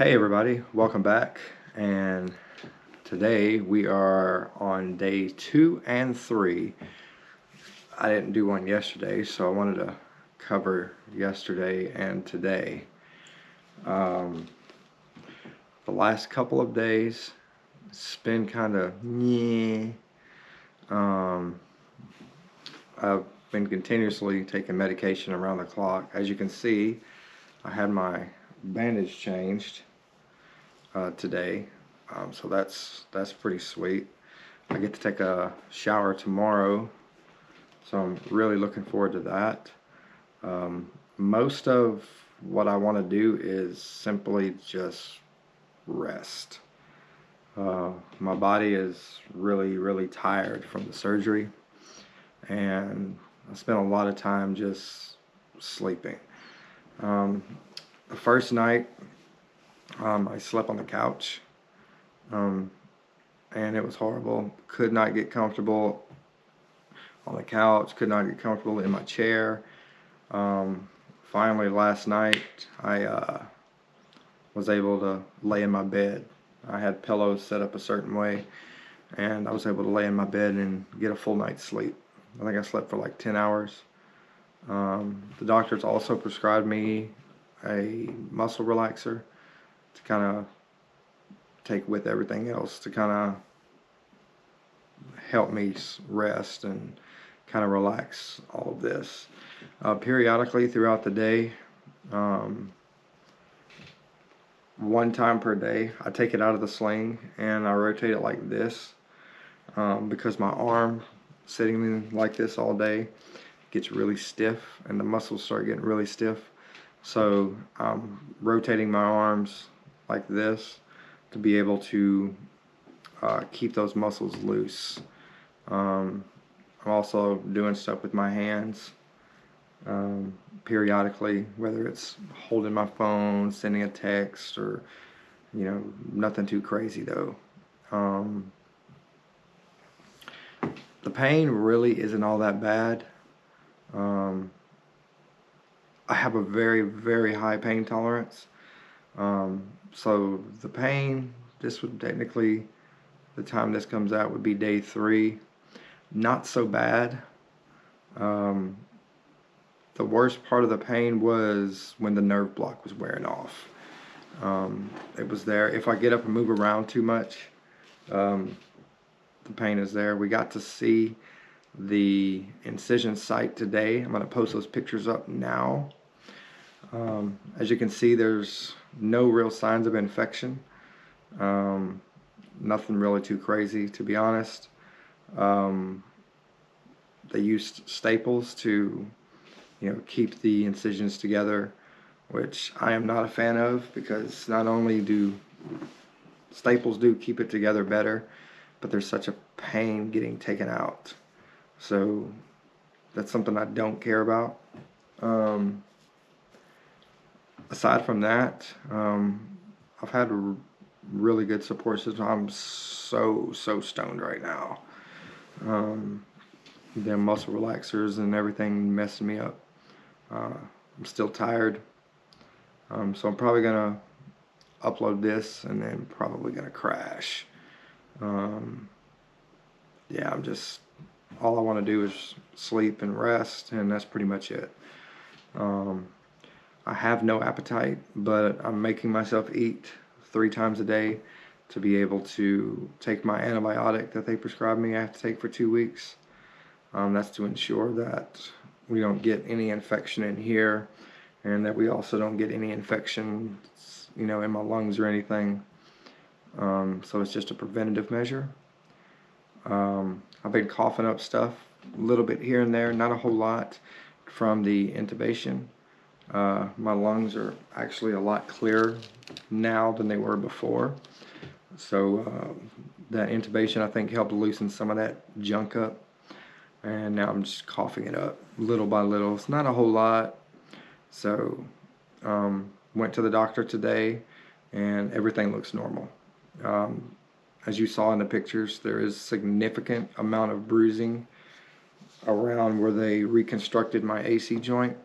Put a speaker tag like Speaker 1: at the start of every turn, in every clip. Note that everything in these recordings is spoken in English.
Speaker 1: Hey everybody, welcome back, and today we are on day 2 and 3. I didn't do one yesterday, so I wanted to cover yesterday and today. The last couple of days, it's been kind of I've been continuously taking medication around the clock. As you can see, I had my bandage changed today, so that's pretty sweet. I get to take a shower tomorrow, so I'm really looking forward to that. Most of what I want to do is simply just rest. My body is really tired from the surgery, and I spent a lot of time just sleeping. The first night, I slept on the couch, and it was horrible. Could not get comfortable on the couch, could not get comfortable in my chair. Finally, last night, I was able to lay in my bed. I had pillows set up a certain way, and I was able to lay in my bed and get a full night's sleep. I think I slept for like 10 hours. The doctors also prescribed me a muscle relaxer to kind of take with everything else to kind of help me rest and kind of relax all of this. Periodically throughout the day, one time per day, I take it out of the sling and I rotate it like this, because my arm sitting like this all day gets really stiff and the muscles start getting really stiff. So I'm rotating my arms like this to be able to keep those muscles loose. I'm also doing stuff with my hands periodically, whether it's holding my phone, sending a text, or nothing too crazy though. The pain really isn't all that bad. I have a very high pain tolerance. So the pain, this would technically, the time this comes out would be day 3. Not so bad. The worst part of the pain was when the nerve block was wearing off. It was there. If I get up and move around too much, the pain is there. We got to see the incision site today. I'm going to post those pictures up now. As you can see, there's no real signs of infection. Nothing really too crazy, to be honest. They used staples to keep the incisions together, which I am not a fan of, because not only do staples keep it together better, but there's such a pain getting taken out. So that's something I don't care about. Aside from that, I've had a really good support system. I'm so stoned right now. The muscle relaxers and everything messing me up. I'm still tired. So I'm probably gonna upload this and then probably gonna crash. Yeah, all I want to do is sleep and rest, and that's pretty much it. I have no appetite, but I'm making myself eat 3 times a day to be able to take my antibiotic that they prescribed me. I have to take for 2 weeks. That's to ensure that we don't get any infection in here, and that we also don't get any infections, in my lungs or anything. So it's just a preventative measure. I've been coughing up stuff a little bit here and there, not a whole lot from the intubation. My lungs are actually a lot clearer now than they were before. So that intubation, I think, helped loosen some of that junk up. And now I'm just coughing it up little by little. It's not a whole lot. So went to the doctor today, and everything looks normal. As you saw in the pictures, there is significant amount of bruising around where they reconstructed my AC joint.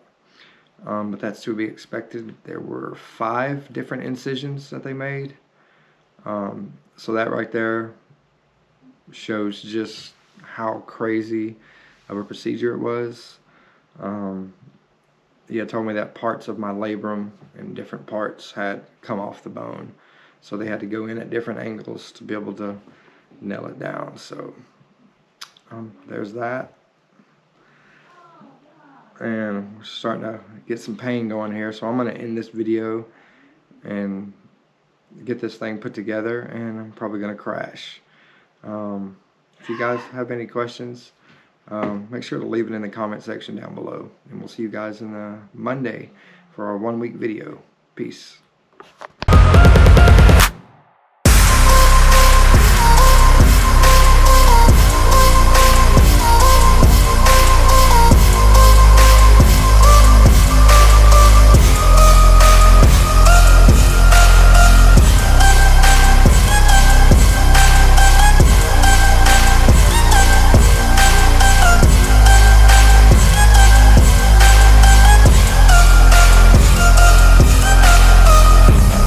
Speaker 1: but that's to be expected. There were 5 different incisions that they made. So that right there shows just how crazy of a procedure it was. He had told me that parts of my labrum and different parts had come off the bone, so they had to go in at different angles to be able to nail it down. So there's that, and we're starting to get some pain going here, so I'm going to end this video and get this thing put together, and I'm probably going to crash. If you guys have any questions, make sure to leave it in the comment section down below, and we'll see you guys in Monday for our 1 week video. Peace.